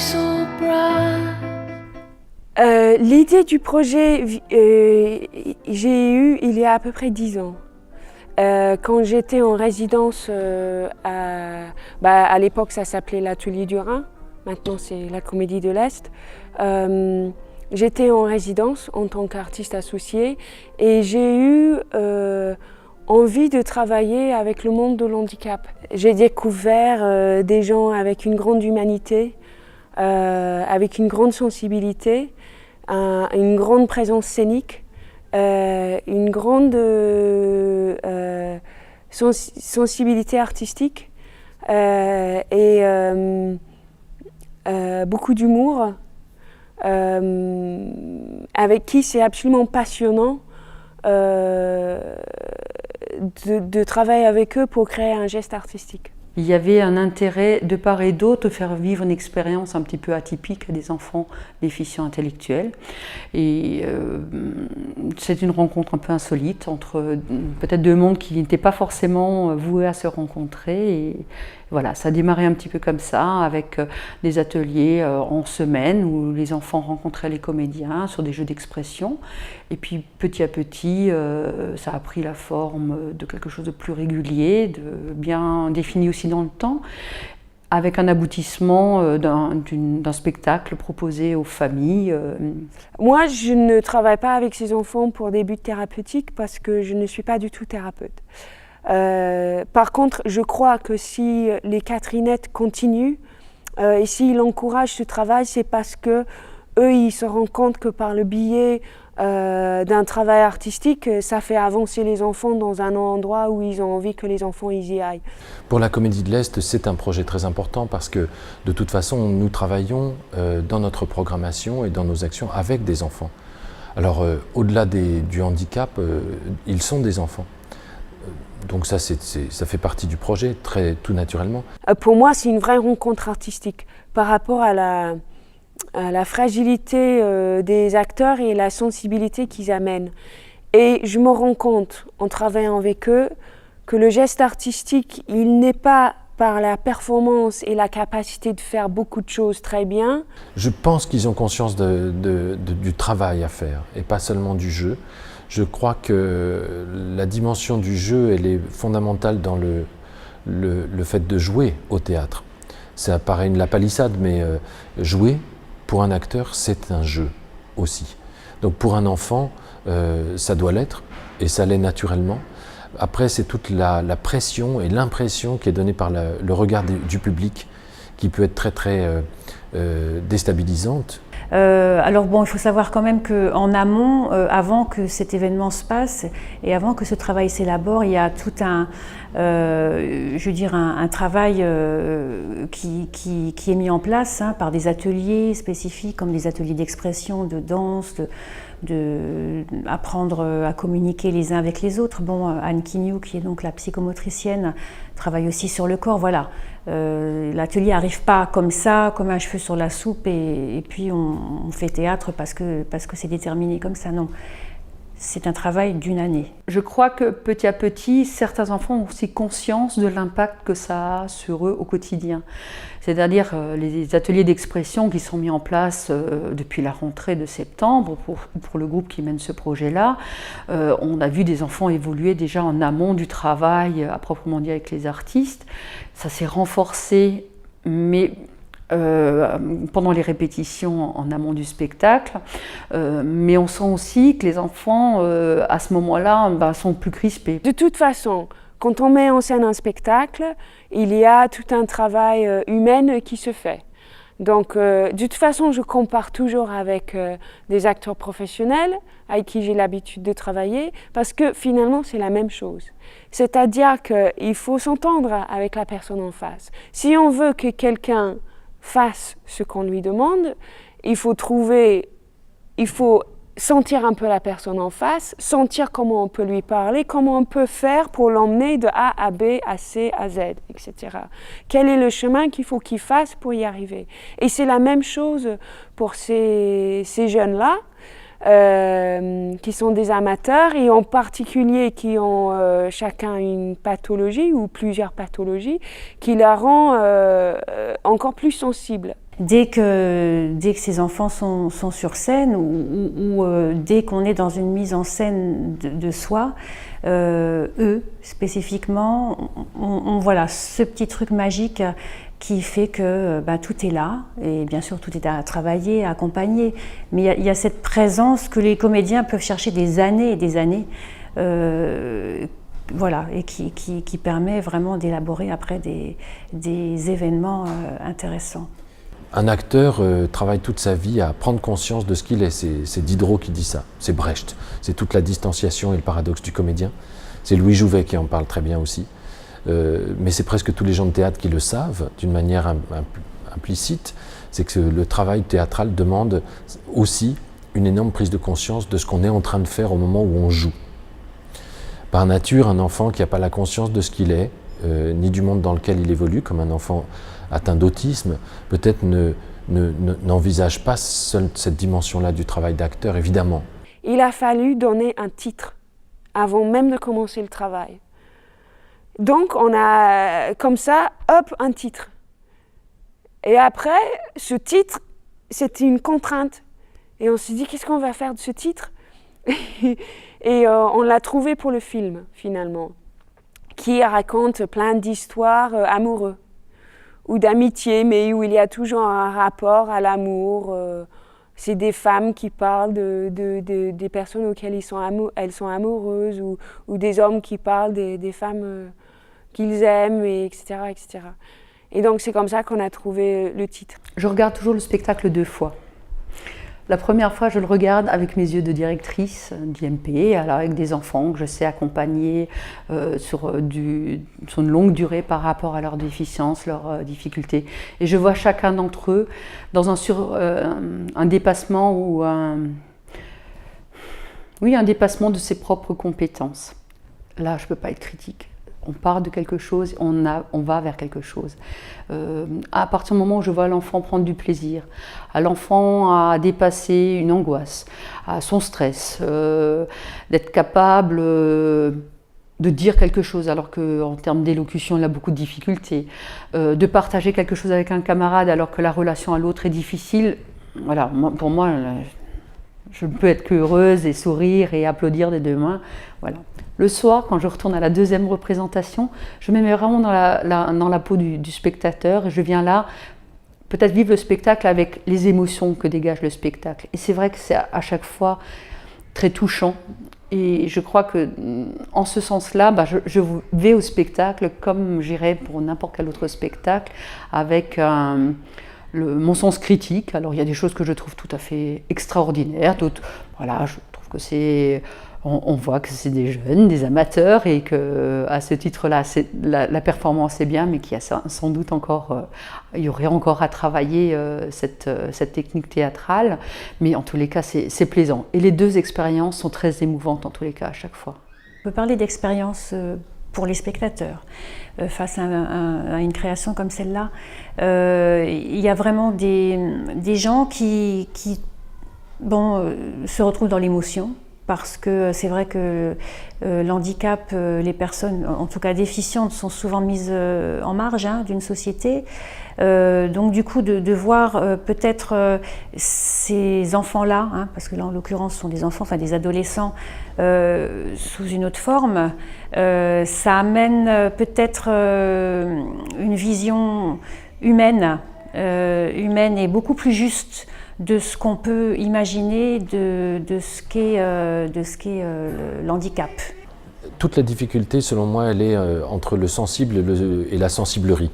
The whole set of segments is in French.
so bright. L'idée du projet, j'ai eu il y a à peu près 10 ans. Quand j'étais en résidence à l'époque ça s'appelait l'Atelier du Rhin, maintenant c'est la Comédie de l'Est. J'étais en résidence en tant qu'artiste associée et j'ai eu envie de travailler avec le monde de l'handicap. J'ai découvert des gens avec une grande humanité, avec une grande sensibilité, une grande présence scénique, une grande sensibilité artistique et beaucoup d'humour, avec qui c'est absolument passionnant de travailler avec eux pour créer un geste artistique. Il y avait un intérêt de part et d'autre de faire vivre une expérience un petit peu atypique à des enfants déficients intellectuels. Et c'est une rencontre un peu insolite entre peut-être deux mondes qui n'étaient pas forcément voués à se rencontrer. Et voilà, ça a démarré un petit peu comme ça, avec des ateliers en semaine où les enfants rencontraient les comédiens sur des jeux d'expression. Et puis petit à petit, ça a pris la forme de quelque chose de plus régulier, de bien défini aussi dans le temps, avec un aboutissement d'un spectacle proposé aux familles. Moi, je ne travaille pas avec ces enfants pour des buts thérapeutiques parce que je ne suis pas du tout thérapeute. Par contre, je crois que si les Catherinettes continuent et s'ils encouragent ce travail, c'est parce que eux, ils se rendent compte que par le biais d'un travail artistique, ça fait avancer les enfants dans un endroit où ils ont envie que les enfants y aillent. Pour la Comédie de l'Est, c'est un projet très important parce que de toute façon, nous travaillons dans notre programmation et dans nos actions avec des enfants. Alors, au-delà du handicap, ils sont des enfants. Donc ça fait partie du projet, tout naturellement. Pour moi, c'est une vraie rencontre artistique par rapport à la fragilité des acteurs et la sensibilité qu'ils amènent. Et je me rends compte, en travaillant avec eux, que le geste artistique, il n'est pas par la performance et la capacité de faire beaucoup de choses très bien. Je pense qu'ils ont conscience du travail à faire et pas seulement du jeu. Je crois que la dimension du jeu, elle est fondamentale dans le fait de jouer au théâtre. Ça paraît la palissade, mais jouer, pour un acteur, c'est un jeu aussi. Donc pour un enfant, ça doit l'être, et ça l'est naturellement. Après, c'est toute la pression et l'impression qui est donnée par le regard du public, qui peut être très déstabilisante. Alors bon, il faut savoir quand même qu'en amont, avant que cet événement se passe et avant que ce travail s'élabore, il y a tout un travail qui est mis en place par des ateliers spécifiques, comme des ateliers d'expression, de danse, apprendre à communiquer les uns avec les autres. Bon, Anne Quignou, qui est donc la psychomotricienne, travaille aussi sur le corps, voilà. L'atelier n'arrive pas comme ça, comme un cheveu sur la soupe, et puis on fait théâtre parce que c'est déterminé comme ça, non. C'est un travail d'une année. Je crois que petit à petit, certains enfants ont aussi conscience de l'impact que ça a sur eux au quotidien. C'est-à-dire les ateliers d'expression qui sont mis en place depuis la rentrée de septembre pour le groupe qui mène ce projet-là. On a vu des enfants évoluer déjà en amont du travail à proprement dit avec les artistes. Ça s'est renforcé, mais pendant les répétitions en amont du spectacle, mais on sent aussi que les enfants, à ce moment-là, sont plus crispés. De toute façon, quand on met en scène un spectacle, il y a tout un travail humain qui se fait. Donc, de toute façon, je compare toujours avec des acteurs professionnels avec qui j'ai l'habitude de travailler, parce que finalement, c'est la même chose. C'est-à-dire qu'il faut s'entendre avec la personne en face. Si on veut que quelqu'un fasse ce qu'on lui demande, il faut sentir un peu la personne en face, sentir comment on peut lui parler, comment on peut faire pour l'emmener de A à B, à C, à Z, etc. Quel est le chemin qu'il faut qu'il fasse pour y arriver? Et c'est la même chose pour ces jeunes-là, qui sont des amateurs et en particulier qui ont chacun une pathologie ou plusieurs pathologies qui la rend encore plus sensibles. dès que ces enfants sont sur scène ou dès qu'on est dans une mise en scène de soi, eux spécifiquement, voilà ce petit truc magique qui fait que tout est là, et bien sûr tout est à travailler, à accompagner, mais il y a cette présence que les comédiens peuvent chercher des années et des années, voilà, et qui permet vraiment d'élaborer après des événements intéressants. Un acteur travaille toute sa vie à prendre conscience de ce qu'il est. C'est Diderot qui dit ça, c'est Brecht. C'est toute la distanciation et le paradoxe du comédien. C'est Louis Jouvet qui en parle très bien aussi. Mais c'est presque tous les gens de théâtre qui le savent d'une manière implicite. C'est que le travail théâtral demande aussi une énorme prise de conscience de ce qu'on est en train de faire au moment où on joue. Par nature, un enfant qui n'a pas la conscience de ce qu'il est, ni du monde dans lequel il évolue, comme un enfant atteint d'autisme, peut-être n'envisage pas seule cette dimension-là du travail d'acteur, évidemment. Il a fallu donner un titre avant même de commencer le travail. Donc on a comme ça, hop, un titre. Et après, ce titre, c'était une contrainte. Et on s'est dit, qu'est-ce qu'on va faire de ce titre? Et on l'a trouvé pour le film, finalement, qui raconte plein d'histoires amoureuses ou d'amitié, mais où il y a toujours un rapport à l'amour. C'est des femmes qui parlent des personnes auxquelles elles sont amoureuses, ou des hommes qui parlent des femmes qu'ils aiment, etc., etc. Et donc c'est comme ça qu'on a trouvé le titre. Je regarde toujours le spectacle 2 fois. La première fois, je le regarde avec mes yeux de directrice d'IMP, alors avec des enfants que je sais accompagner sur une longue durée par rapport à leurs déficiences, leurs difficultés. Et je vois chacun d'entre eux dans un dépassement ou un dépassement de ses propres compétences. Là, je ne peux pas être critique. On part de quelque chose, on va vers quelque chose. À partir du moment où je vois l'enfant prendre du plaisir, à l'enfant à dépasser une angoisse, à son stress, d'être capable de dire quelque chose alors qu'en termes d'élocution il a beaucoup de difficultés, de partager quelque chose avec un camarade alors que la relation à l'autre est difficile, voilà, pour moi, je ne peux être qu'heureuse et sourire et applaudir des 2 mains. Voilà. Le soir, quand je retourne à la 2e représentation, je me mets vraiment dans la peau du spectateur et je viens là peut-être vivre le spectacle avec les émotions que dégage le spectacle. Et c'est vrai que c'est à chaque fois très touchant. Et je crois que en ce sens-là, je vais au spectacle comme j'irais pour n'importe quel autre spectacle, avec mon sens critique. Alors il y a des choses que je trouve tout à fait extraordinaires, d'autres, voilà, je trouve que c'est... On voit que c'est des jeunes, des amateurs, et qu'à ce titre-là, la performance est bien, mais qu'il y a sans doute encore, il y aurait encore à travailler cette technique théâtrale. Mais en tous les cas, c'est plaisant. Et les 2 expériences sont très émouvantes en tous les cas à chaque fois. On peut parler d'expérience pour les spectateurs. Face à une création comme celle-là, il y a vraiment des gens qui se retrouvent dans l'émotion. Parce que c'est vrai que l'handicap, les personnes, en tout cas déficientes, sont souvent mises en marge d'une société. Donc du coup, de voir peut-être ces enfants-là, parce que là en l'occurrence ce sont des enfants, enfin des adolescents, sous une autre forme, ça amène peut-être une vision humaine et beaucoup plus juste de ce qu'on peut imaginer de ce qu'est l'handicap. Toute la difficulté, selon moi, elle est entre le sensible et la sensiblerie.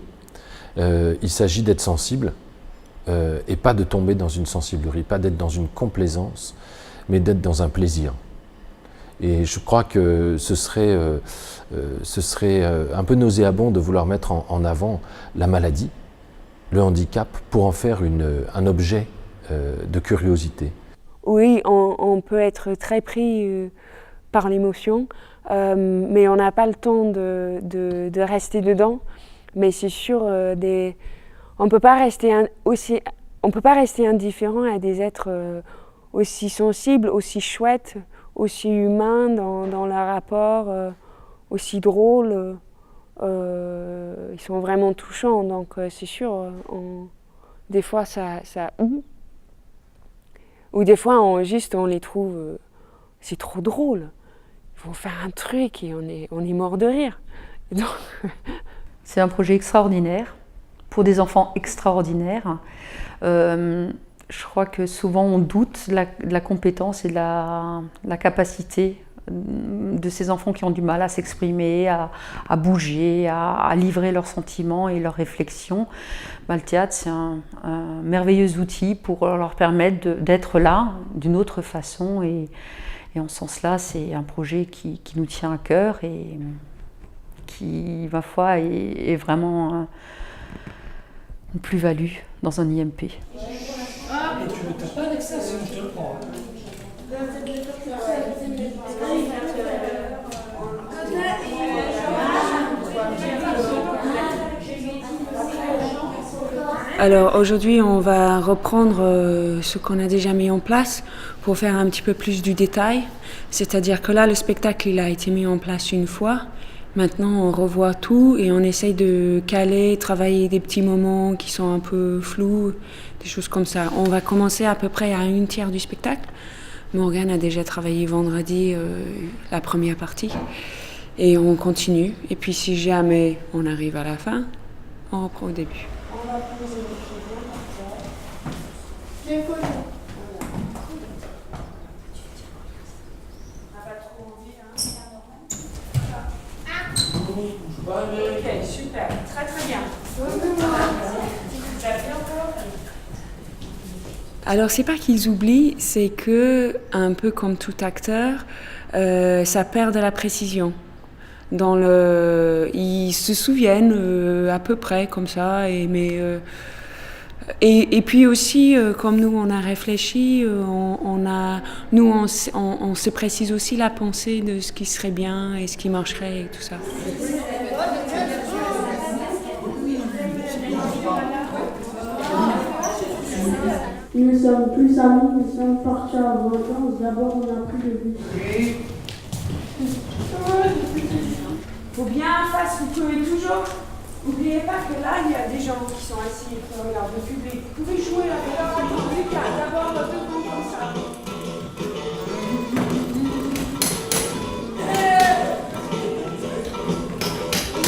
Il s'agit d'être sensible et pas de tomber dans une sensiblerie, pas d'être dans une complaisance, mais d'être dans un plaisir. Et je crois que ce serait un peu nauséabond de vouloir mettre en avant la maladie, le handicap, pour en faire un objet de curiosité. Oui, on peut être très pris par l'émotion, mais on n'a pas le temps de rester dedans. Mais c'est sûr, on ne peut pas rester indifférent à des êtres aussi sensibles, aussi chouettes, aussi humains dans leur rapport, aussi drôles. Ils sont vraiment touchants, donc c'est sûr, des fois ça ou des fois on les trouve, c'est trop drôle. Ils vont faire un truc et on est mort de rire. Donc... C'est un projet extraordinaire, pour des enfants extraordinaires. Je crois que souvent on doute de la compétence et de la capacité de ces enfants qui ont du mal à s'exprimer, à bouger, à livrer leurs sentiments et leurs réflexions. Le théâtre, c'est un merveilleux outil pour leur permettre d'être là d'une autre façon. Et en ce sens-là, c'est un projet qui nous tient à cœur et qui, ma foi, est vraiment une plus-value dans un IMP. Ah, mais tu n'as pas avec ça si on te le prend. Alors aujourd'hui, on va reprendre ce qu'on a déjà mis en place pour faire un petit peu plus du détail. C'est-à-dire que là, le spectacle il a été mis en place une fois. Maintenant, on revoit tout et on essaye de caler, travailler des petits moments qui sont un peu flous, des choses comme ça. On va commencer à peu près à 1/3 du spectacle. Morgane a déjà travaillé vendredi la première partie et on continue. Et puis si jamais on arrive à la fin, on reprend au début. On va poser les pieds. Ok, super, très très bien. Alors c'est pas qu'ils oublient, c'est que, un peu comme tout acteur, ça perd de la précision. Ils se souviennent à peu près comme ça, et puis aussi, comme nous on a réfléchi, on se précise aussi la pensée de ce qui serait bien et ce qui marcherait et tout ça. Nous ne sommes plus amis, nous sommes partis en vacances. D'abord, on a pris le bus. Faut bien en face, vous pouvez toujours. N'oubliez pas que là, il y a des gens qui sont assis et qui regardent le public. Vous pouvez jouer avec le public, d'abord le devant comme ça.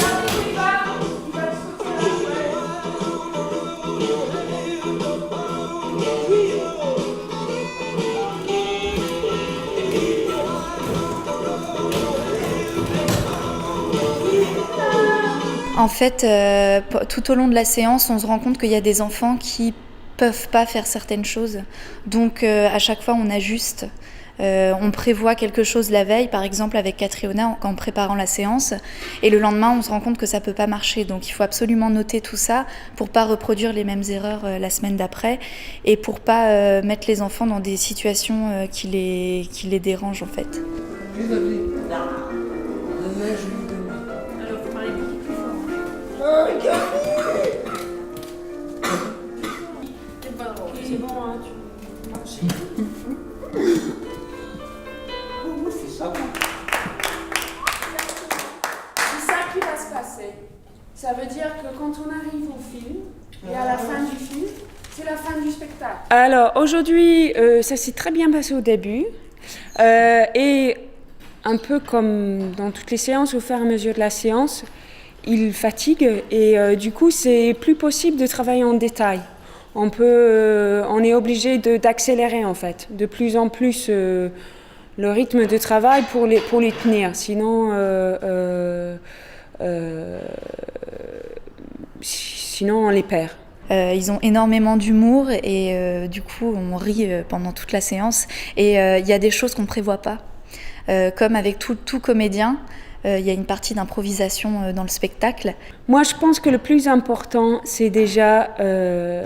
N'arrivez pas, il va sauter la jouette. En fait, tout au long de la séance, on se rend compte qu'il y a des enfants qui peuvent pas faire certaines choses. Donc, à chaque fois, on ajuste. On prévoit quelque chose la veille, par exemple avec Catriona, en préparant la séance. Et le lendemain, on se rend compte que ça peut pas marcher. Donc, il faut absolument noter tout ça pour pas reproduire les mêmes erreurs la semaine d'après et pour pas mettre les enfants dans des situations qui les dérangent, en fait. C'est bon, hein, C'est ça. C'est ça qui va se passer. Ça veut dire que quand on arrive au film, et à la fin du film, c'est la fin du spectacle. Alors aujourd'hui, ça s'est très bien passé au début. Et un peu comme dans toutes les séances, au fur et à mesure de la séance, il fatigue et du coup, c'est plus possible de travailler en détail. On est obligé d'accélérer en fait, de plus en plus le rythme de travail pour les tenir. Sinon, on les perd. Ils ont énormément d'humour et du coup, on rit pendant toute la séance. Et il y a des choses qu'on ne prévoit pas. Comme avec tout comédien, il y a une partie d'improvisation dans le spectacle. Moi, je pense que le plus important, c'est déjà de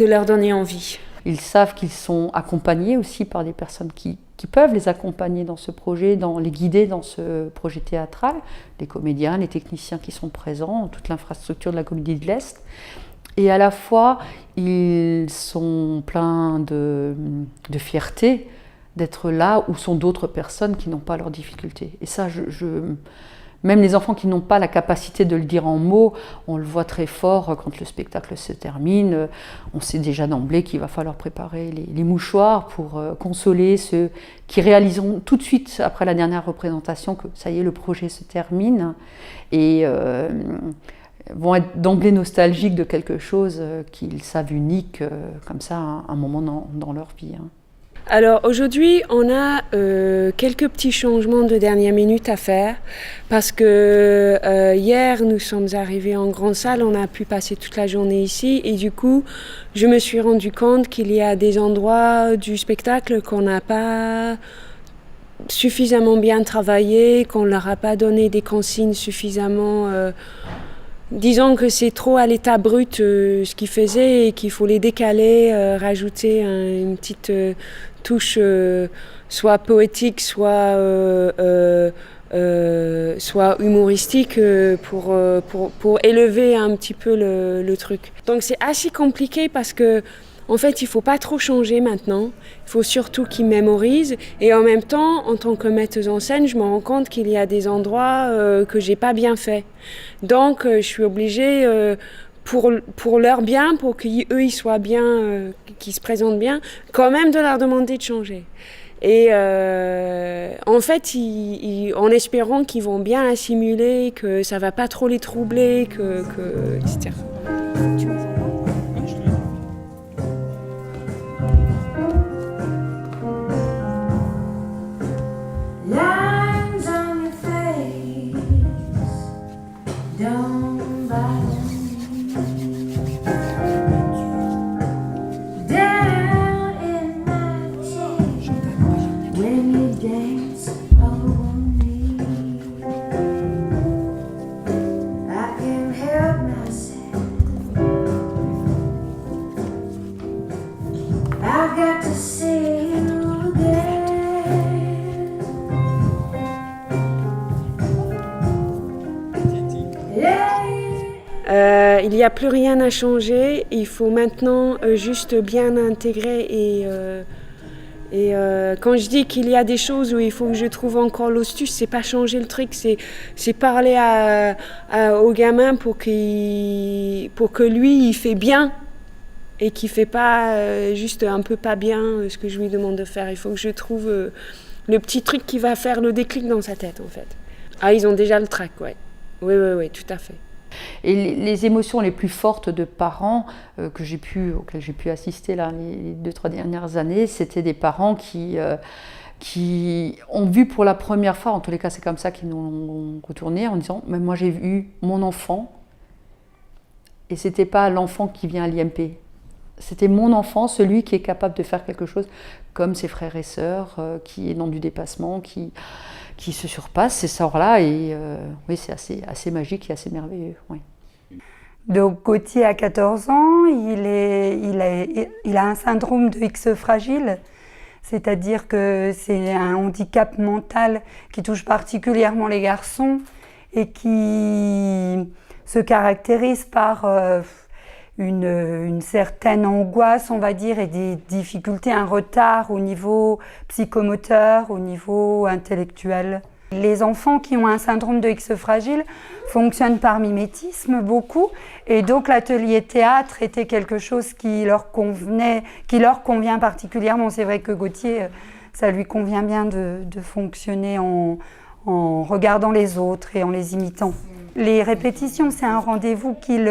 leur donner envie. Ils savent qu'ils sont accompagnés aussi par des personnes qui peuvent les accompagner dans ce projet, les guider dans ce projet théâtral, les comédiens, les techniciens qui sont présents, toute l'infrastructure de la Comédie de l'Est. Et à la fois, ils sont pleins de fierté d'être là où sont d'autres personnes qui n'ont pas leurs difficultés. Et ça, Même les enfants qui n'ont pas la capacité de le dire en mots, on le voit très fort quand le spectacle se termine. On sait déjà d'emblée qu'il va falloir préparer les mouchoirs pour consoler ceux qui réaliseront tout de suite après la dernière représentation que ça y est, le projet se termine et vont être d'emblée nostalgiques de quelque chose qu'ils savent unique, comme ça, un moment dans leur vie. Alors aujourd'hui, on a quelques petits changements de dernière minute à faire parce que hier, nous sommes arrivés en grande salle, on a pu passer toute la journée ici et du coup, je me suis rendu compte qu'il y a des endroits du spectacle qu'on n'a pas suffisamment bien travaillé, qu'on leur a pas donné des consignes suffisamment... disons que c'est trop à l'état brut ce qu'ils faisaient et qu'il faut les décaler, rajouter une petite touche soit poétique, soit humoristique pour élever un petit peu le truc. Donc c'est assez compliqué parce que en fait, il ne faut pas trop changer maintenant. Il faut surtout qu'ils mémorisent. Et en même temps, en tant que metteuse en scène, je me rends compte qu'il y a des endroits que je n'ai pas bien fait. Donc, je suis obligée, pour leur bien, pour qu'eux ils soient bien, qu'ils se présentent bien, quand même de leur demander de changer. Et en fait, en espérant qu'ils vont bien assimiler, que ça ne va pas trop les troubler, etc. Lines on your face don't bother me. Down in my chair when you dance over me, I can't help myself. I got to see you again. Il n'y a plus rien à changer, il faut maintenant juste bien intégrer et quand je dis qu'il y a des choses où il faut que je trouve encore l'astuce, c'est pas changer le truc, c'est parler au gamin pour que lui il fait bien et qu'il fait pas juste un peu pas bien ce que je lui demande de faire. Il faut que je trouve le petit truc qui va faire le déclic dans sa tête en fait. Ah, ils ont déjà le trac, ouais. Oui, tout à fait. Et les émotions les plus fortes de parents auxquelles j'ai pu assister là, les 2-3 dernières années, c'était des parents qui ont vu pour la première fois, en tous les cas c'est comme ça qu'ils nous ont retourné, en disant « mais moi j'ai vu mon enfant et c'était pas l'enfant qui vient à l'IMP, c'était mon enfant, celui qui est capable de faire quelque chose comme ses frères et sœurs, qui est dans du dépassement, qui se surpasse, ces sorts-là, et oui, c'est assez magique et assez merveilleux. Oui. Donc Gauthier a 14 ans, il a un syndrome de X fragile, c'est-à-dire que c'est un handicap mental qui touche particulièrement les garçons et qui se caractérise par une certaine angoisse, on va dire, et des difficultés, un retard au niveau psychomoteur, au niveau intellectuel. Les enfants qui ont un syndrome de X fragile fonctionnent par mimétisme beaucoup, et donc l'atelier théâtre était quelque chose qui leur convient particulièrement. C'est vrai que Gauthier, ça lui convient bien de fonctionner en regardant les autres et en les imitant. Les répétitions, c'est un rendez-vous qu'il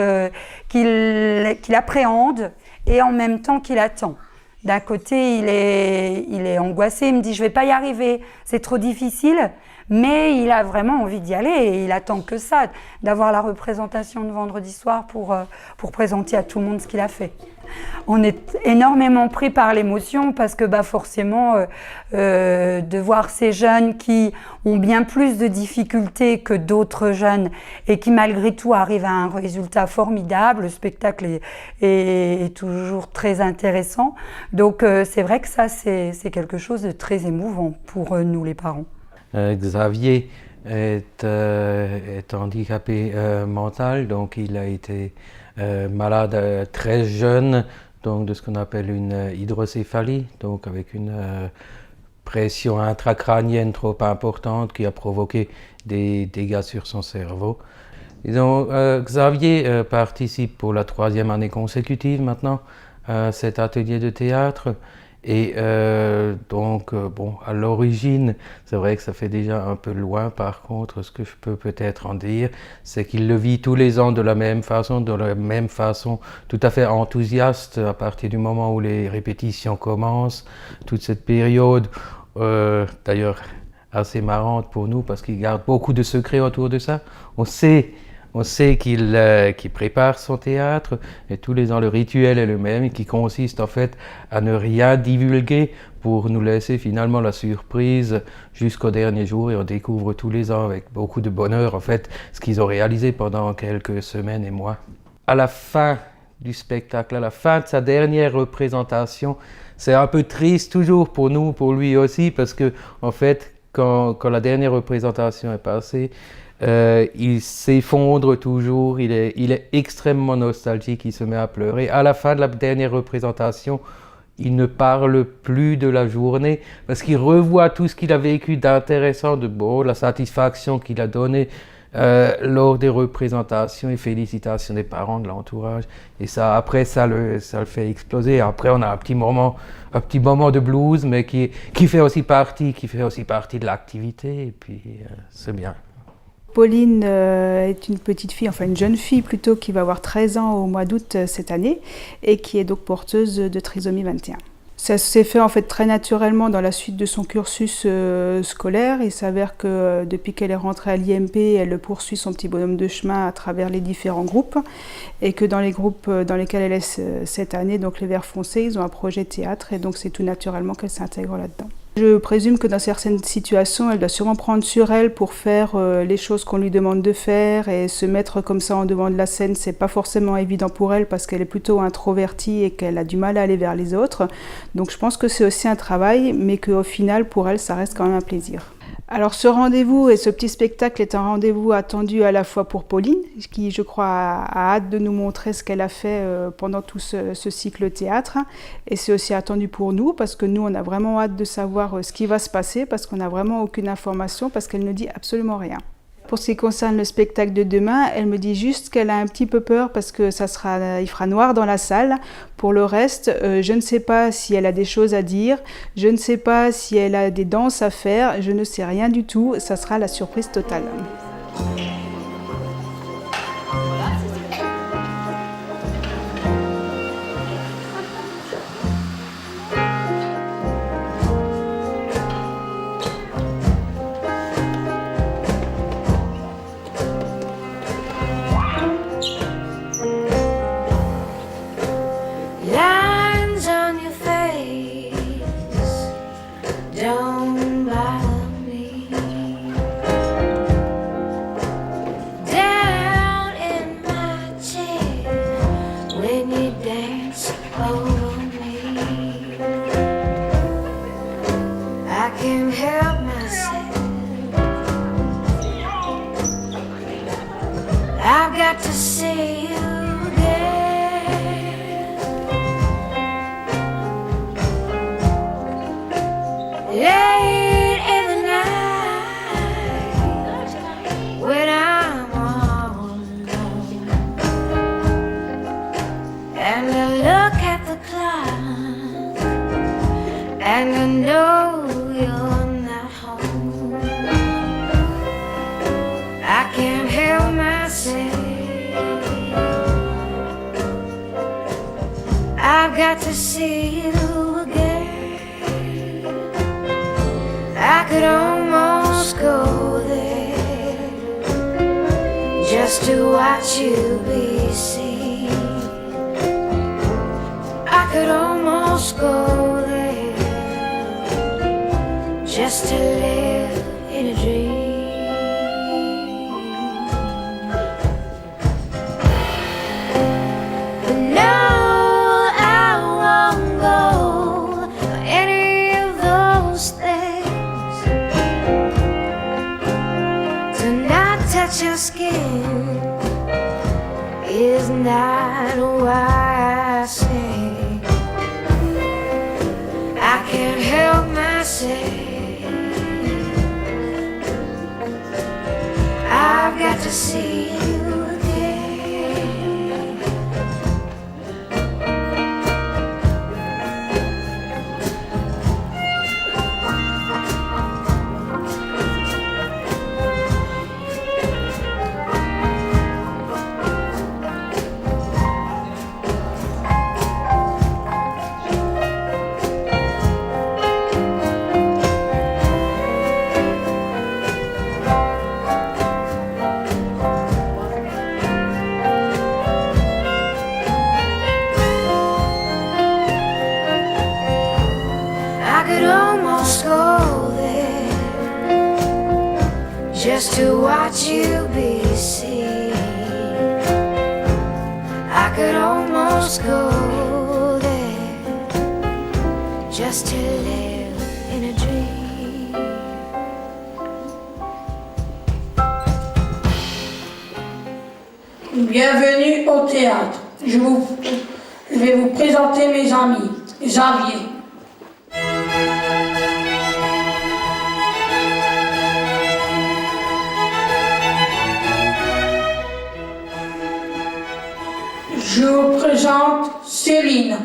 appréhende et en même temps qu'il attend. D'un côté, il est angoissé, il me dit « je ne vais pas y arriver, c'est trop difficile », mais il a vraiment envie d'y aller et il attend que ça, d'avoir la représentation de vendredi soir pour présenter à tout le monde ce qu'il a fait. On est énormément pris par l'émotion parce que forcément, de voir ces jeunes qui ont bien plus de difficultés que d'autres jeunes et qui malgré tout arrivent à un résultat formidable, le spectacle est toujours très intéressant. Donc c'est vrai que ça, c'est quelque chose de très émouvant pour nous les parents. Xavier est handicapé mental, donc il a été malade très jeune, donc de ce qu'on appelle une hydrocéphalie, donc avec une pression intracrânienne trop importante qui a provoqué des dégâts sur son cerveau. Disons, Xavier participe pour la 3e année consécutive maintenant à cet atelier de théâtre. Et donc, bon, à l'origine, c'est vrai que ça fait déjà un peu loin. Par contre, ce que je peux peut-être en dire, c'est qu'il le vit tous les ans de la même façon, tout à fait enthousiaste à partir du moment où les répétitions commencent. Toute cette période, d'ailleurs, assez marrante pour nous parce qu'il garde beaucoup de secrets autour de ça. On sait qu'il prépare son théâtre et tous les ans le rituel est le même qui consiste en fait à ne rien divulguer pour nous laisser finalement la surprise jusqu'au dernier jour et on découvre tous les ans avec beaucoup de bonheur en fait ce qu'ils ont réalisé pendant quelques semaines et mois. À la fin du spectacle, à la fin de sa dernière représentation, c'est un peu triste toujours pour nous, pour lui aussi parce que en fait quand la dernière représentation est passée, il s'effondre toujours, il est extrêmement nostalgique, il se met à pleurer. À la fin de la dernière représentation, il ne parle plus de la journée parce qu'il revoit tout ce qu'il a vécu d'intéressant, de beau, la satisfaction qu'il a donnée lors des représentations et félicitations des parents, de l'entourage. Et ça, après, ça le fait exploser. Après, on a un petit moment de blues, mais qui fait aussi partie de l'activité. Et puis, c'est bien. Pauline est une petite fille, enfin une jeune fille plutôt, qui va avoir 13 ans au mois d'août cette année et qui est donc porteuse de trisomie 21. Ça s'est fait en fait très naturellement dans la suite de son cursus scolaire. Il s'avère que depuis qu'elle est rentrée à l'IMP, elle poursuit son petit bonhomme de chemin à travers les différents groupes et que dans les groupes dans lesquels elle est cette année, donc les Verts foncés, ils ont un projet théâtre et donc c'est tout naturellement qu'elle s'intègre là-dedans. Je présume que dans certaines situations, elle doit sûrement prendre sur elle pour faire les choses qu'on lui demande de faire et se mettre comme ça en devant de la scène, c'est pas forcément évident pour elle parce qu'elle est plutôt introvertie et qu'elle a du mal à aller vers les autres. Donc je pense que c'est aussi un travail, mais qu'au final, pour elle, ça reste quand même un plaisir. Alors ce rendez-vous et ce petit spectacle est un rendez-vous attendu à la fois pour Pauline, qui je crois a hâte de nous montrer ce qu'elle a fait pendant tout ce cycle théâtre. Et c'est aussi attendu pour nous, parce que nous on a vraiment hâte de savoir ce qui va se passer, parce qu'on n'a vraiment aucune information, parce qu'elle ne dit absolument rien. Pour ce qui concerne le spectacle de demain, elle me dit juste qu'elle a un petit peu peur parce que il fera noir dans la salle. Pour le reste, je ne sais pas si elle a des choses à dire, je ne sais pas si elle a des danses à faire, je ne sais rien du tout, ça sera la surprise totale. I've got to see you again. Late in the night when I'm all alone and I look at the clock and I know you're not home. I can't help myself. I've got to see you again. I could almost go there just to watch you be seen. I could almost go there just to live in a dream. Your skin is not why I say I can't help myself. say. I've got to see you again. Just to watch you be seen. I could almost go there just to live in a dream. Bienvenue au théâtre. Je vais vous présenter mes amis. Xavier. Je vous présente Céline.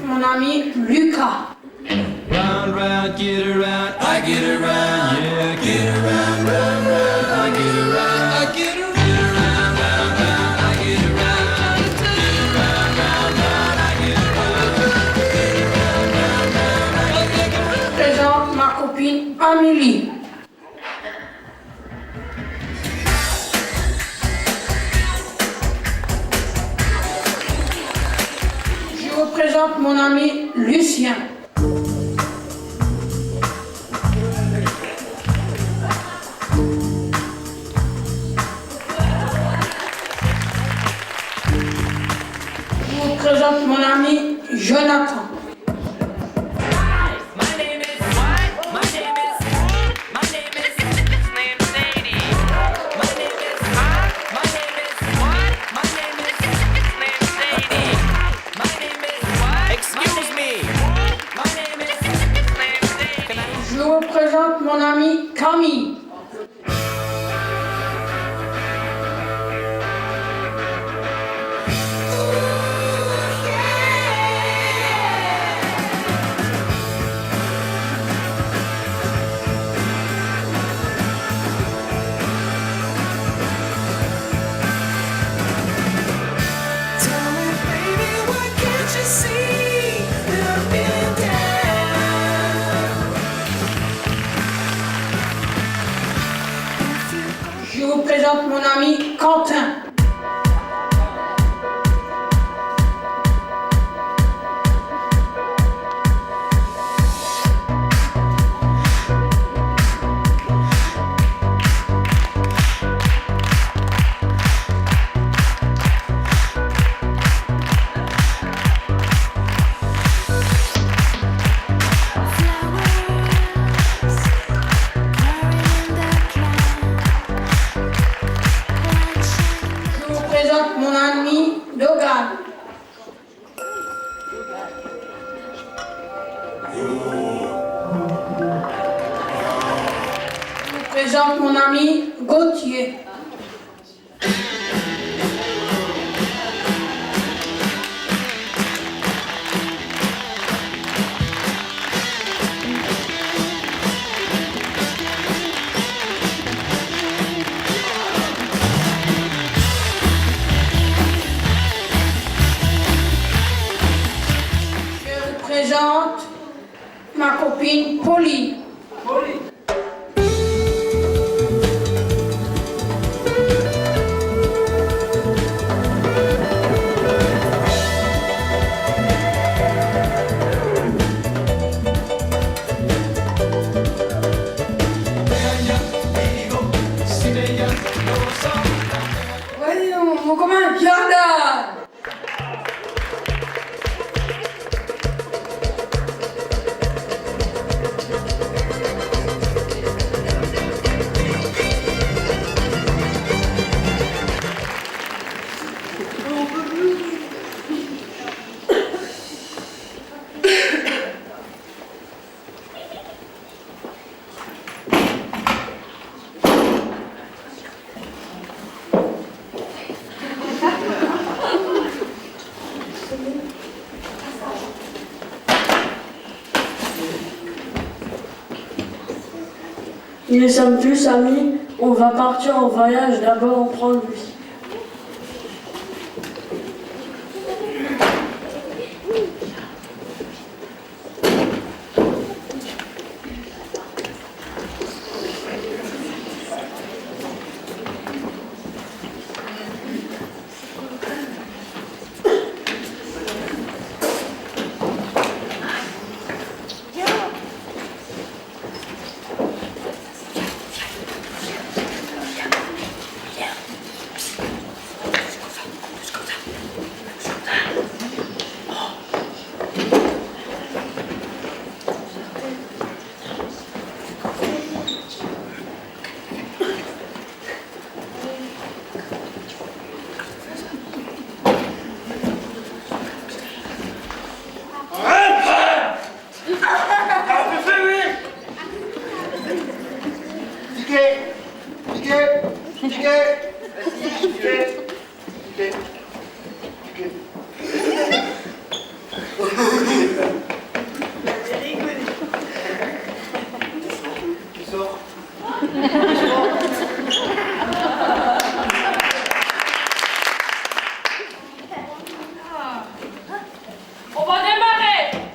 Mon ami Lucas. Round, round, get around, I get around, yeah, get around, round, round, I get around, I get around, round, round, round, I get around, get around, round, round, I get around, get around, round, round, I get around. Je présente ma copine Amélie. Je vous présente mon ami Lucien. Je vous présente mon ami Jonathan. Je vous présente mon ami Camille. Je vous présente mon ami Quentin. Je vous présente mon ami Logan. Je vous présente mon ami Gauthier. Nous ne sommes plus amis, on va partir en voyage, d'abord on prend lui. On va démarrer.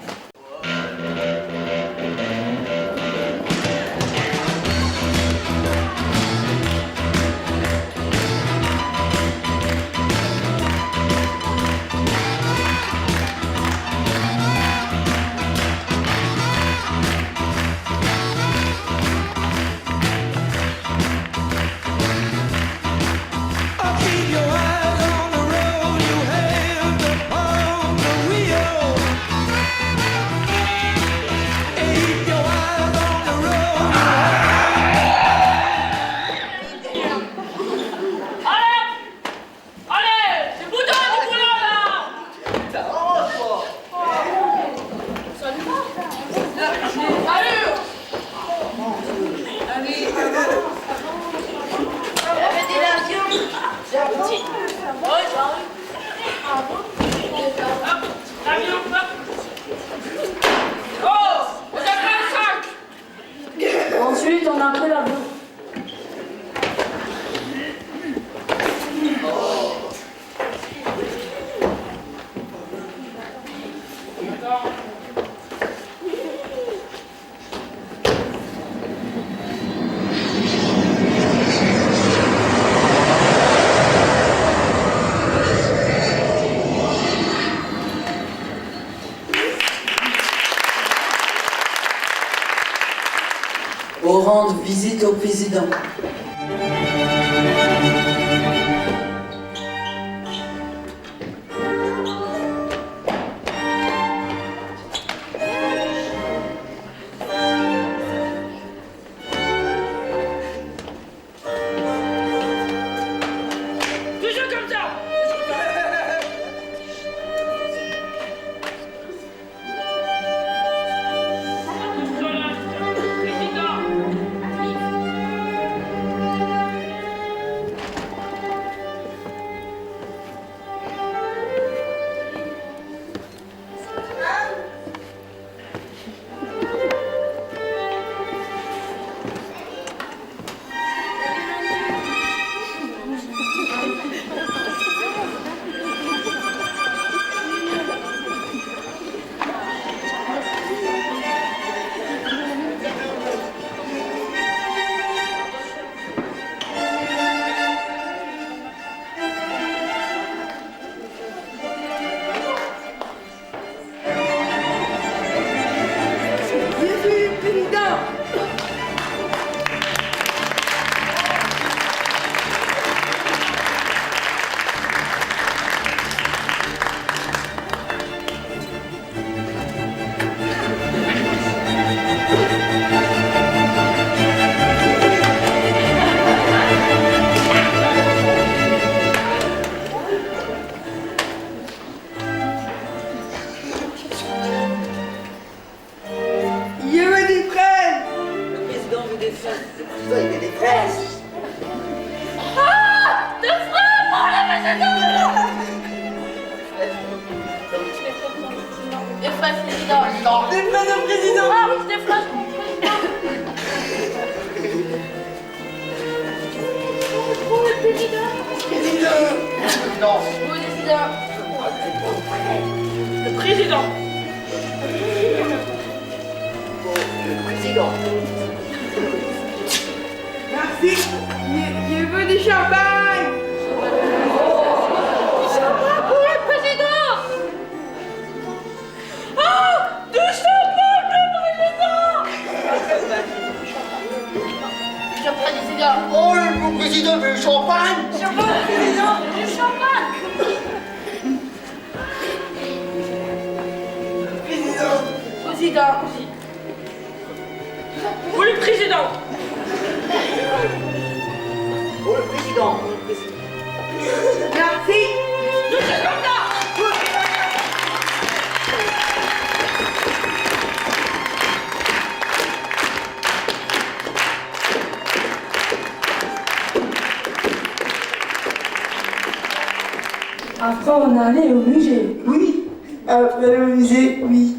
Ensuite, on a pris l'avion. Pour rendre visite au président. Toujours comme ça. Des fraises, président. Des fraises au président. Ah, des fraises au président. président. Le président. Merci. Je veux du champagne. Champagne pour le président. Ah, du champagne pour le président. Oh, le président veut du champagne. Champagne, président, du champagne. Président. Pour le président. Pour le président. Merci. Du champagne. Après, on est allé au musée. Oui. Après le musée, oui.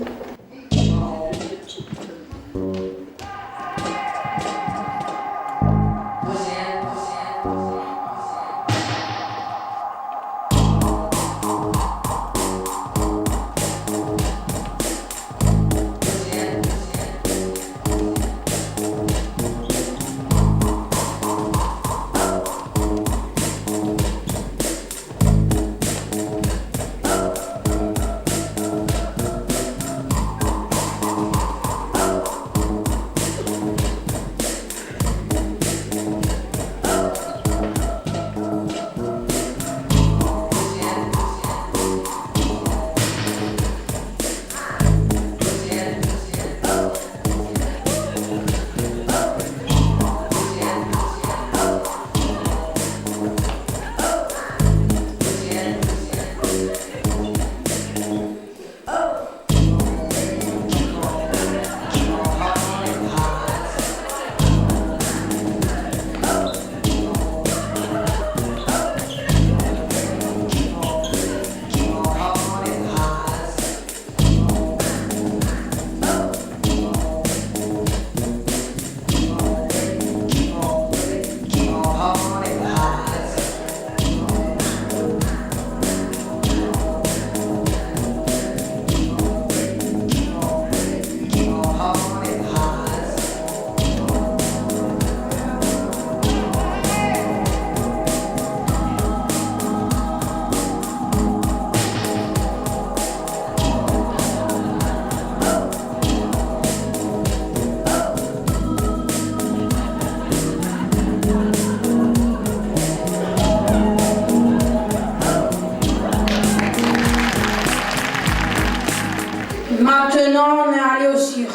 Maintenant, on est allé au cirque.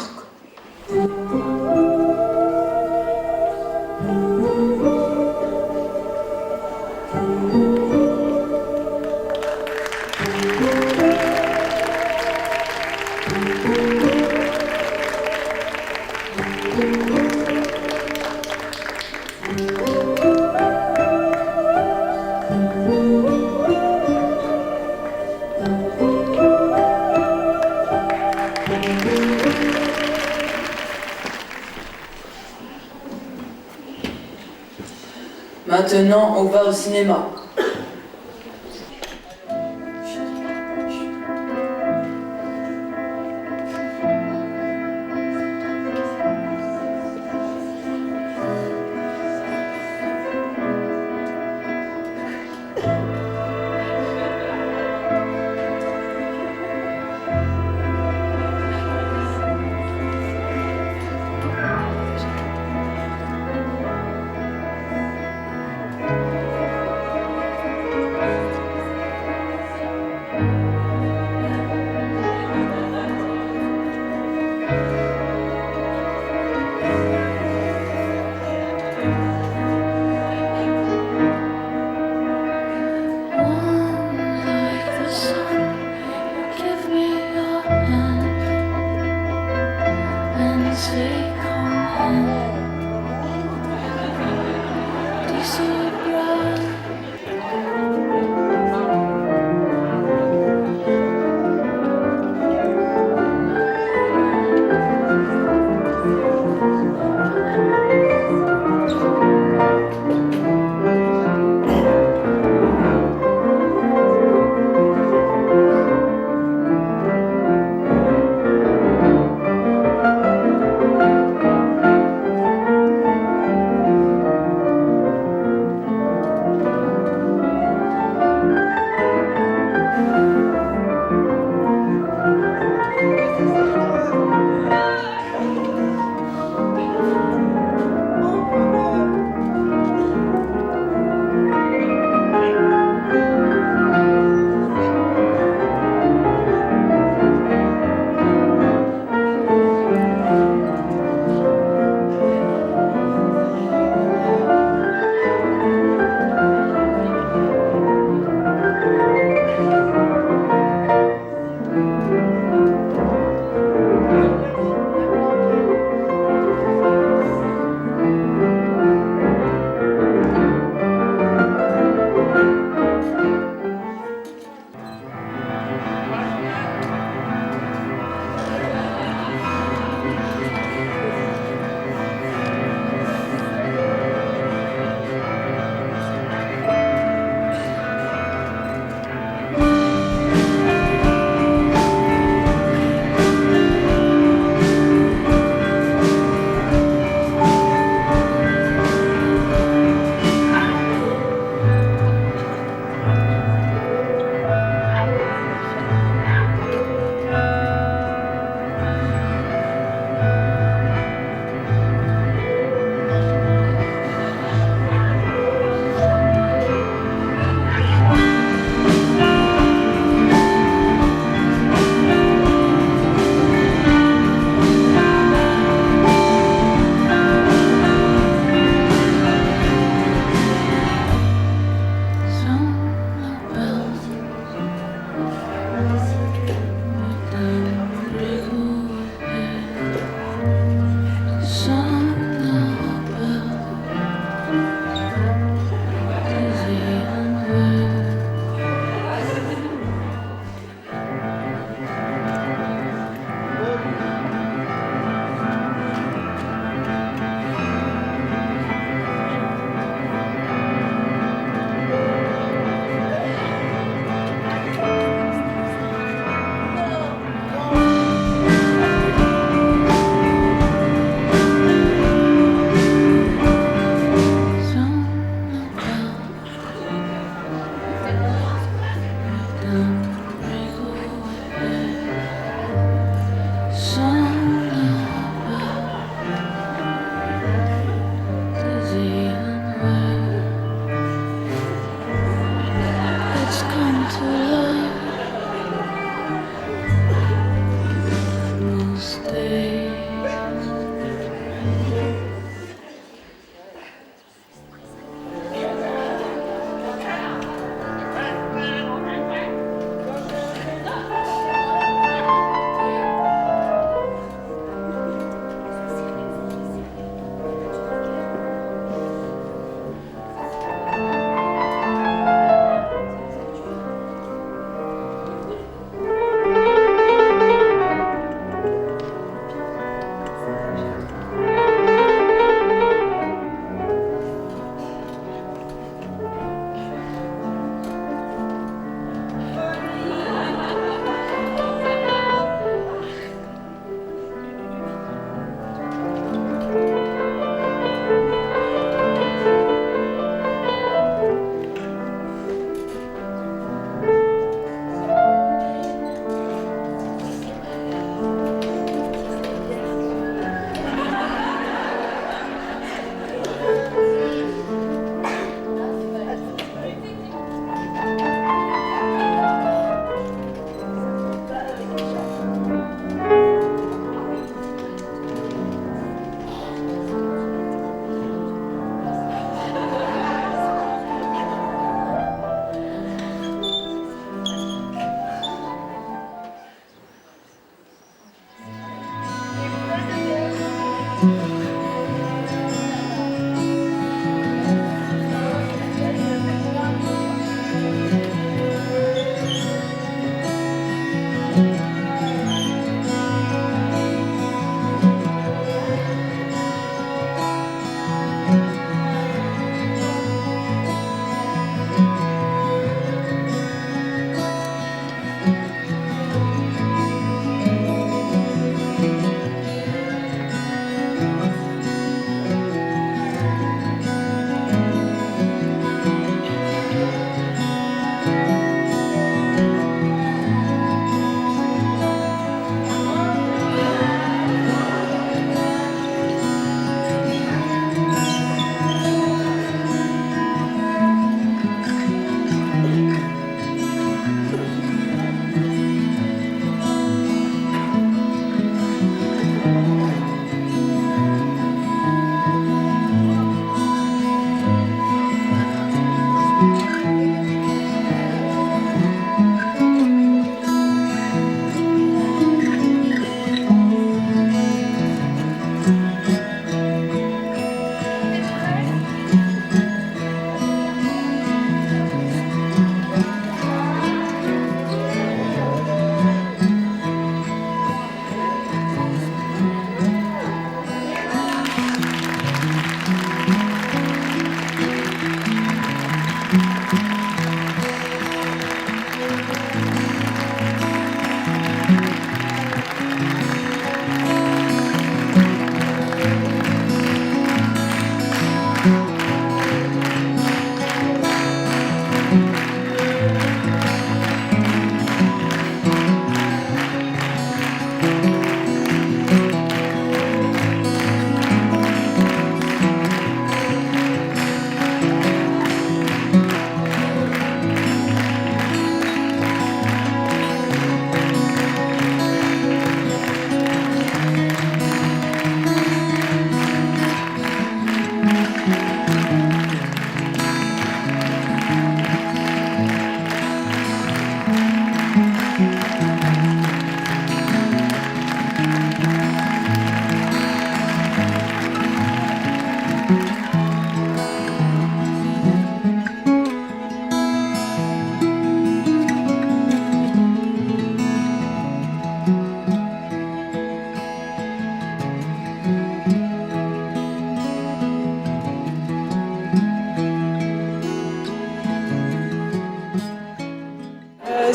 Maintenant, on va au cinéma.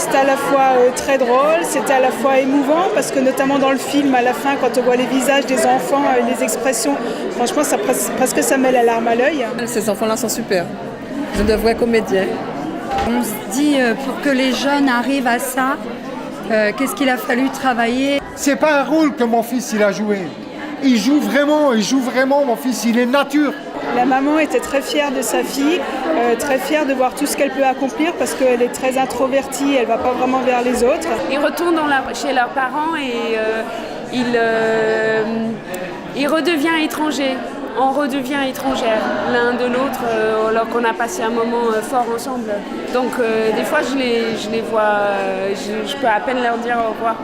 c'était à la fois très drôle, c'était à la fois émouvant, parce que notamment dans le film, à la fin, quand on voit les visages des enfants et les expressions, franchement, presque ça met la larme à l'œil. Ces enfants-là sont super, c'est de vrais comédiens. On se dit, pour que les jeunes arrivent à ça, qu'est-ce qu'il a fallu travailler? C'est pas un rôle que mon fils il a joué. Il joue vraiment, mon fils, il est nature. La maman était très fière de sa fille, très fière de voir tout ce qu'elle peut accomplir parce qu'elle est très introvertie, elle ne va pas vraiment vers les autres. Ils retournent chez leurs parents et il redevient étranger. On redevient étrangère l'un de l'autre alors qu'on a passé un moment fort ensemble. Donc des fois je les vois, je peux à peine leur dire au revoir.